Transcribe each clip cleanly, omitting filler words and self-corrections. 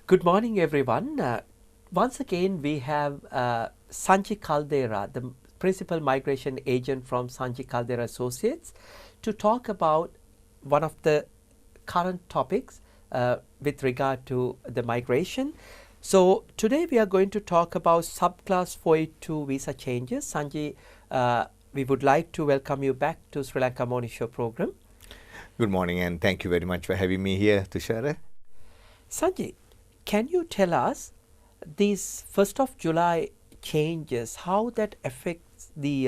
Good morning, everyone. Once again, we have Sanjay Caldera, the principal migration agent from Sanjay Caldera Associates, to talk about one of the current topics with regard to the migration. So today we are going to talk about subclass 482 visa changes. Sanjay, we would like to welcome you back to Sri Lanka Morning Show program. Good morning, and thank you very much for having me here, Tushara. Sanjay, can you tell us these 1st of July changes, how that affects the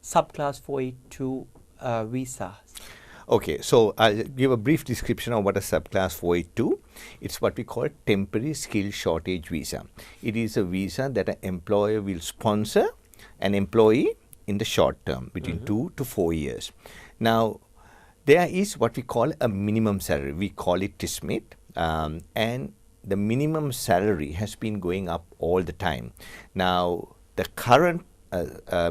subclass 482 visas? Okay, so I'll give a brief description of what a subclass 482. It's what we call temporary skill shortage visa. It is a visa that an employer will sponsor an employee in the short term, between 2 to 4 years. Now, there is what we call a minimum salary. We call it TISMIT, and the minimum salary has been going up all the time. Now, the current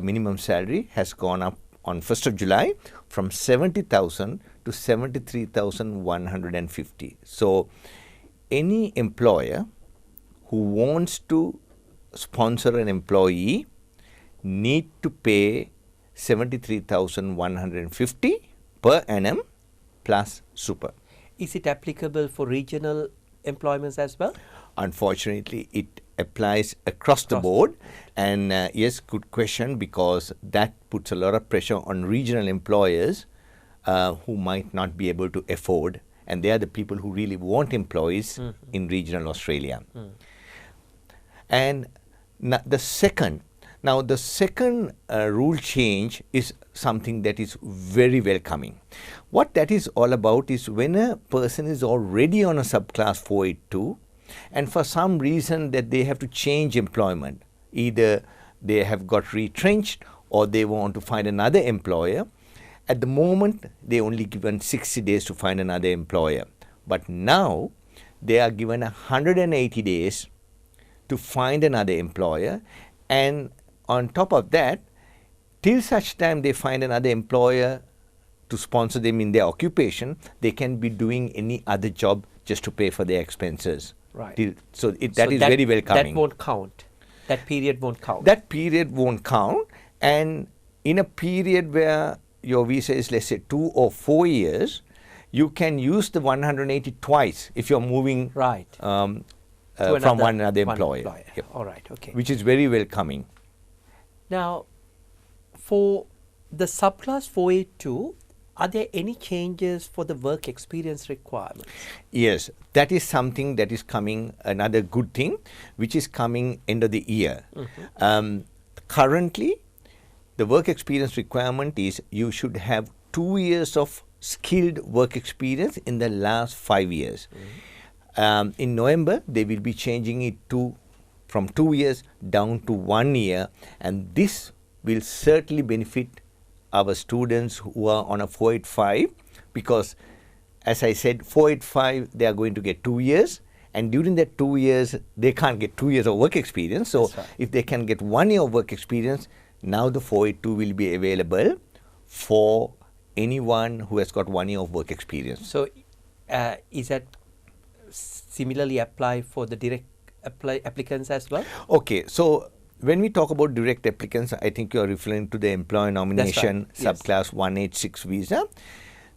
minimum salary has gone up on 1st of July from 70,000 to 73,150. So, any employer who wants to sponsor an employee need to pay 73,150 per annum plus super. Is it applicable for regional employments as well? Unfortunately, it applies across the board, and yes, good question, because that puts a lot of pressure on regional employers who might not be able to afford, and they are the people who really want employees in regional Australia. And the second rule change is something that is very welcoming. What that is all about is when a person is already on a subclass 482 and for some reason that they have to change employment, either they have got retrenched or they want to find another employer, at the moment they only given 60 days to find another employer. But now they are given 180 days to find another employer, and on top of that, till such time they find another employer to sponsor them in their occupation, they can be doing any other job just to pay for their expenses. Right. That is very welcoming. That won't count. That period won't count. That period won't count. And in a period where your visa is, let's say, 2 or 4 years, you can use the 180 twice if you're moving right. From one another employer. Yep. All right. Okay. Which is very welcoming. Now, for the subclass 482, are there any changes for the work experience requirements? Yes, that is something that is coming, another good thing, which is coming end of the year. Currently, the work experience requirement is you should have 2 years of skilled work experience in the last 5 years. In November, they will be changing it from 2 years down to 1 year, and this will certainly benefit our students who are on a 485, because as I said, 485 they are going to get 2 years, and during that 2 years they can't get 2 years of work experience. So right. If they can get 1 year of work experience, now the 482 will be available for anyone who has got 1 year of work experience. So is that similarly apply for the direct applicants as well? Okay, so when we talk about direct applicants, I think you are referring to the employer nomination subclass 186 visa.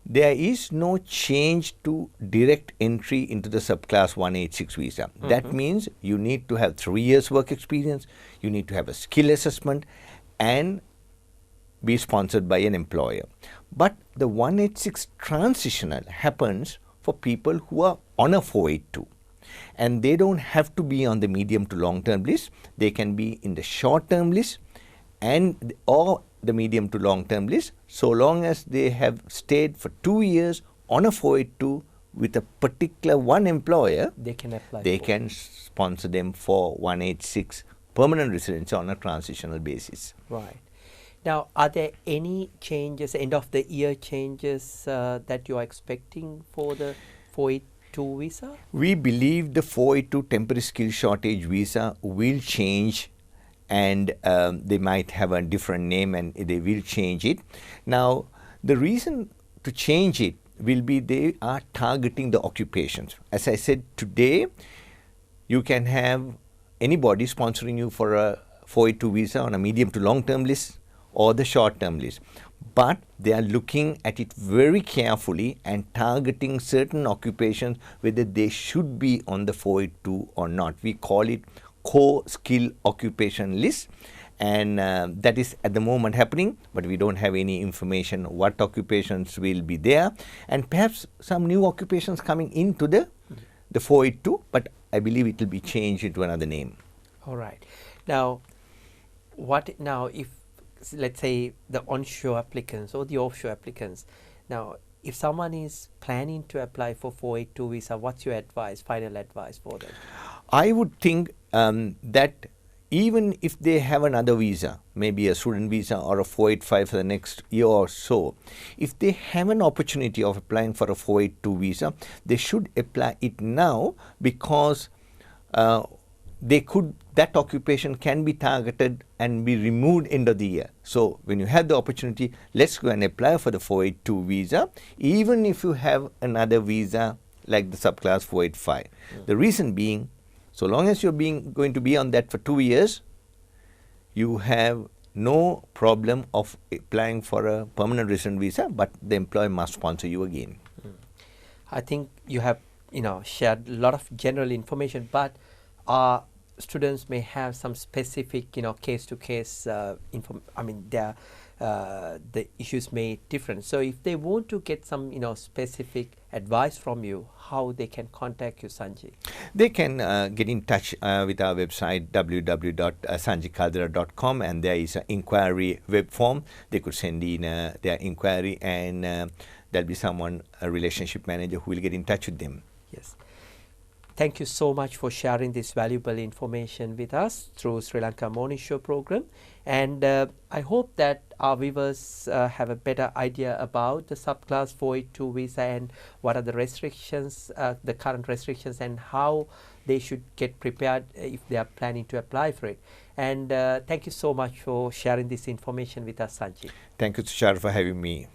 There is no change to direct entry into the subclass 186 visa. That means you need to have 3 years work experience, you need to have a skill assessment, and be sponsored by an employer. But the 186 transitional happens for people who are on a 482. And they don't have to be on the medium to long term list. They can be in the short term list or the medium to long term list, so long as they have stayed for 2 years on a 482 with a particular one employer. They can apply. They can sponsor them for 186 permanent residence on a transitional basis. Right. Now, are there any changes, end of the year changes that you are expecting for the 482 visa? We believe the 482 temporary skill shortage visa will change, and they might have a different name and they will change it. Now, the reason to change it will be they are targeting the occupations. As I said, today you can have anybody sponsoring you for a 482 visa on a medium to long term list or the short term list. But they are looking at it very carefully and targeting certain occupations whether they should be on the 482 or not. We call it core skill occupation list, and that is at the moment happening, but we don't have any information what occupations will be there, and perhaps some new occupations coming into the 482, but I believe it will be changed into another name. All right. Now, if let's say the onshore applicants or the offshore applicants, now if someone is planning to apply for 482 visa, what's your advice, final advice for them? I would think that even if they have another visa, maybe a student visa or a 485 for the next year or so, if they have an opportunity of applying for a 482 visa, they should apply it now, because that occupation can be targeted and be removed end of the year. So when you have the opportunity, let's go and apply for the 482 visa, even if you have another visa like the subclass 485. The reason being, so long as you're going to be on that for 2 years, you have no problem of applying for a permanent resident visa, but the employer must sponsor you again. I think you have shared a lot of general information, but students may have some specific case to case the issues may different. So if they want to get some specific advice from you, how they can contact you, Sanjay? They can get in touch with our website www.sanjikaldera.com, and there is an inquiry web form. They could send in their inquiry, and there'll be someone, a relationship manager, who will get in touch with them. Yes. Thank you so much for sharing this valuable information with us through Sri Lanka Morning Show program. And I hope that our viewers have a better idea about the subclass 482 visa and what are the restrictions, the current restrictions, and how they should get prepared if they are planning to apply for it. And thank you so much for sharing this information with us, Sanjay. Thank you, Tushar, for having me.